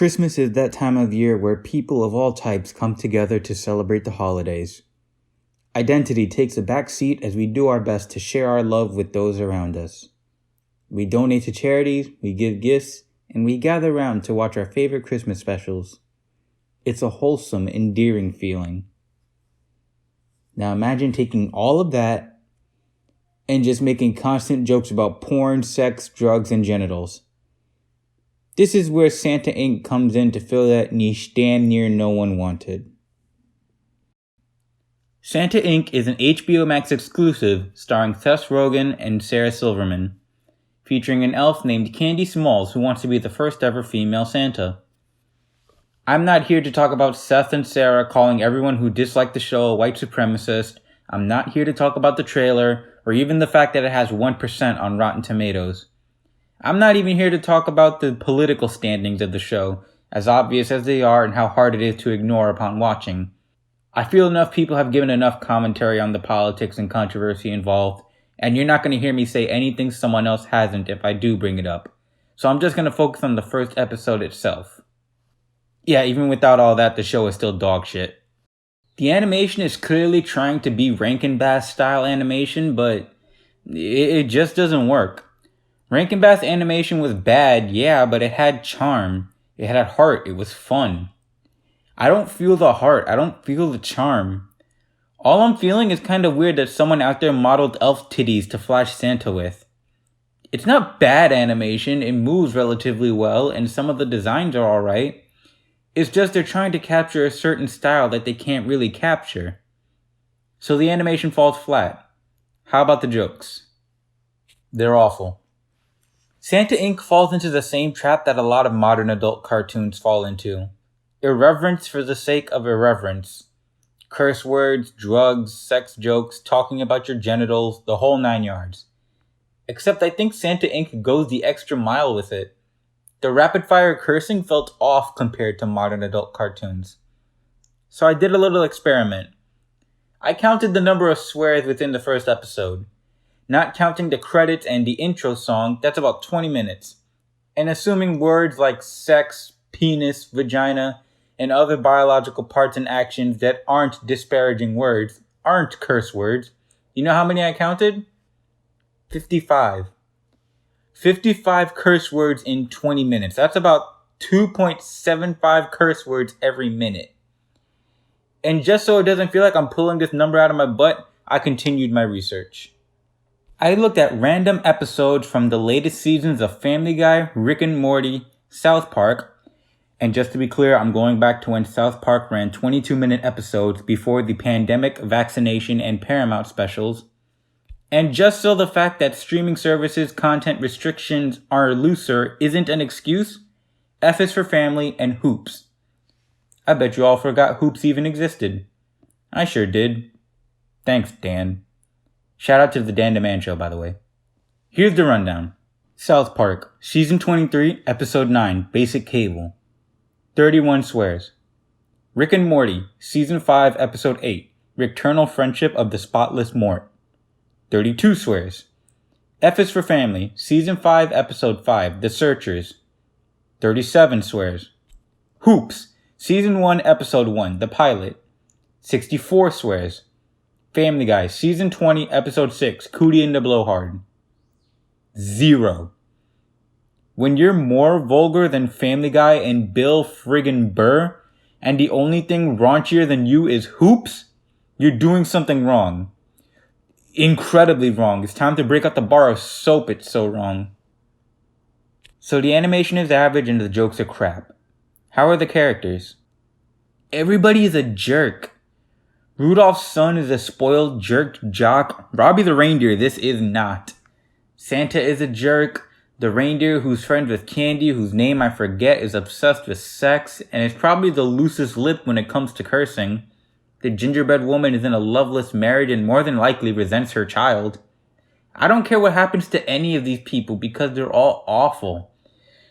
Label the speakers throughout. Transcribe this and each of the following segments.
Speaker 1: Christmas is that time of year where people of all types come together to celebrate the holidays. Identity takes a back seat as we do our best to share our love with those around us. We donate to charities, we give gifts, and we gather around to watch our favorite Christmas specials. It's a wholesome, endearing feeling. Now imagine taking all of that and just making constant jokes about porn, sex, drugs, and genitals. This is where Santa Inc. comes in to fill that niche damn near no one wanted. Santa Inc. is an HBO Max exclusive starring Seth Rogen and Sarah Silverman, featuring an elf named Candy Smalls who wants to be the first ever female Santa. I'm not here to talk about Seth and Sarah calling everyone who disliked the show a white supremacist. I'm not here to talk about the trailer, or even the fact that it has 1% on Rotten Tomatoes. I'm not even here to talk about the political standings of the show, as obvious as they are and how hard it is to ignore upon watching. I feel enough people have given enough commentary on the politics and controversy involved, and you're not going to hear me say anything someone else hasn't if I do bring it up. So I'm just going to focus on the first episode itself. Yeah, even without all that, the show is still dog shit. The animation is clearly trying to be Rankin Bass style animation, but it just doesn't work. Rankin Bass animation was bad, yeah, but it had charm. It had heart. It was fun. I don't feel the heart. I don't feel the charm. All I'm feeling is kind of weird that someone out there modeled elf titties to flash Santa with. It's not bad animation. It moves relatively well, and some of the designs are alright. It's just they're trying to capture a certain style that they can't really capture. So the animation falls flat. How about the jokes? They're awful. Santa Inc. falls into the same trap that a lot of modern adult cartoons fall into. Irreverence for the sake of irreverence. Curse words, drugs, sex jokes, talking about your genitals, the whole 9 yards. Except I think Santa Inc. goes the extra mile with it. The rapid-fire cursing felt off compared to modern adult cartoons. So I did a little experiment. I counted the number of swears within the first episode. Not counting the credits and the intro song, that's about 20 minutes. And assuming words like sex, penis, vagina, and other biological parts and actions that aren't disparaging words, aren't curse words, you know how many I counted? 55. 55 curse words in 20 minutes. That's about 2.75 curse words every minute. And just so it doesn't feel like I'm pulling this number out of my butt, I continued my research. I looked at random episodes from the latest seasons of Family Guy, Rick and Morty, South Park, and just to be clear, I'm going back to when South Park ran 22-minute episodes before the pandemic, vaccination, and Paramount specials. And just so the fact that streaming services content restrictions are looser isn't an excuse, F is for Family and Hoops. I bet you all forgot Hoops even existed. I sure did. Thanks, Dan. Shout out to the Dan DeMann Show, by the way. Here's the rundown. South Park, Season 23, Episode 9, Basic Cable. 31 swears. Rick and Morty, Season 5, Episode 8, Rickternal Friendship of the Spotless Mort. 32 swears. F is for Family, Season 5, Episode 5, The Searchers. 37 swears. Hoops, Season 1, Episode 1, The Pilot. 64 swears. Family Guy, Season 20, Episode 6, Cootie and the Blowhard. 0. When you're more vulgar than Family Guy and Bill friggin' Burr, and the only thing raunchier than you is Hoops, you're doing something wrong. Incredibly wrong. It's time to break out the bar of soap, it's so wrong. So the animation is average and the jokes are crap. How are the characters? Everybody is a jerk. Rudolph's son is a spoiled jerk jock. Robbie the reindeer, this is not. Santa is a jerk. The reindeer who's friends with Candy, whose name I forget, is obsessed with sex, and is probably the loosest lip when it comes to cursing. The gingerbread woman is in a loveless marriage and more than likely resents her child. I don't care what happens to any of these people because they're all awful.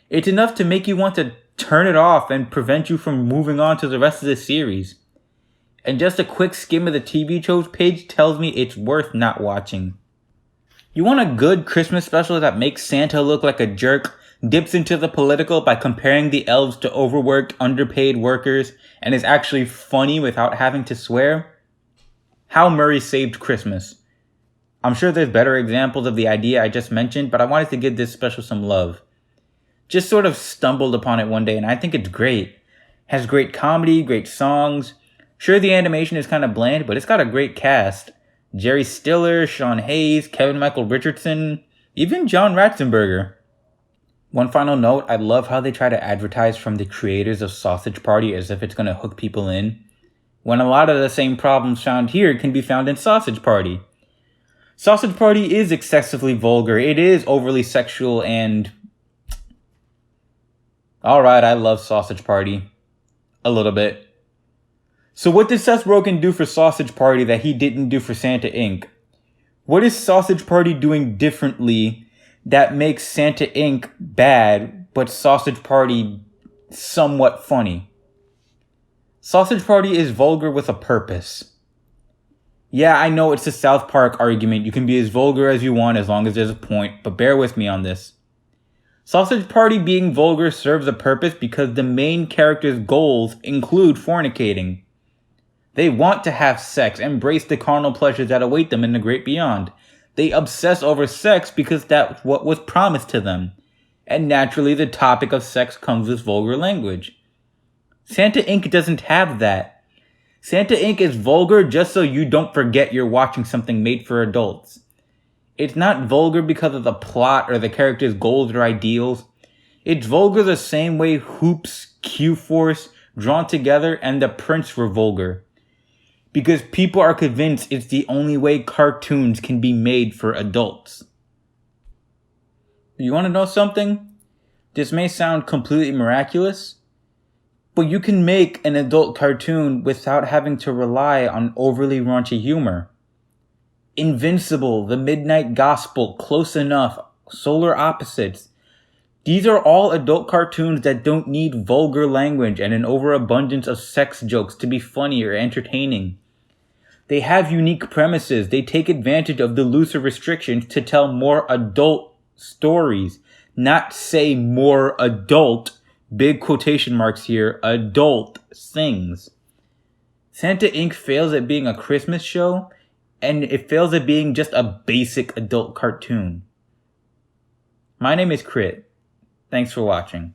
Speaker 1: It's enough to make you want to turn it off and prevent you from moving on to the rest of the series. And just a quick skim of the TV shows page tells me it's worth not watching. You want a good Christmas special that makes Santa look like a jerk? dips into the political by comparing the elves to overworked, underpaid workers, and is actually funny without having to swear. How Murray Saved Christmas. I'm sure there's better examples of the idea I just mentioned, but I wanted to give this special some love. Just sort of stumbled upon it one day, and I think it's great. Has great comedy, great songs. Sure, the animation is kind of bland, but it's got a great cast. Jerry Stiller, Sean Hayes, Kevin Michael Richardson, even John Ratzenberger. One final note, I love how they try to advertise from the creators of Sausage Party as if it's going to hook people in, when a lot of the same problems found here can be found in Sausage Party. Sausage Party is excessively vulgar, it is overly sexual, and... Alright, I love Sausage Party. A little bit. So what did Seth Rogen do for Sausage Party that he didn't do for Santa Inc.? What is Sausage Party doing differently that makes Santa Inc. bad, but Sausage Party somewhat funny? Sausage Party is vulgar with a purpose. Yeah, I know it's a South Park argument. You can be as vulgar as you want as long as there's a point, but bear with me on this. Sausage Party being vulgar serves a purpose because the main character's goals include fornicating. They want to have sex, embrace the carnal pleasures that await them in the great beyond. They obsess over sex because that's what was promised to them. And naturally, the topic of sex comes with vulgar language. Santa Inc. doesn't have that. Santa Inc. is vulgar just so you don't forget you're watching something made for adults. It's not vulgar because of the plot or the character's goals or ideals. It's vulgar the same way Hoops, Q-Force, Drawn Together, and The Prince were vulgar. Because people are convinced it's the only way cartoons can be made for adults. You want to know something? This may sound completely miraculous, but you can make an adult cartoon without having to rely on overly raunchy humor. Invincible, The Midnight Gospel, Close Enough, Solar Opposites. These are all adult cartoons that don't need vulgar language and an overabundance of sex jokes to be funny or entertaining. They have unique premises. They take advantage of the looser restrictions to tell more adult stories, not say more adult, big quotation marks here, adult things. Santa Inc. fails at being a Christmas show, and it fails at being just a basic adult cartoon. My name is Crit. Thanks for watching.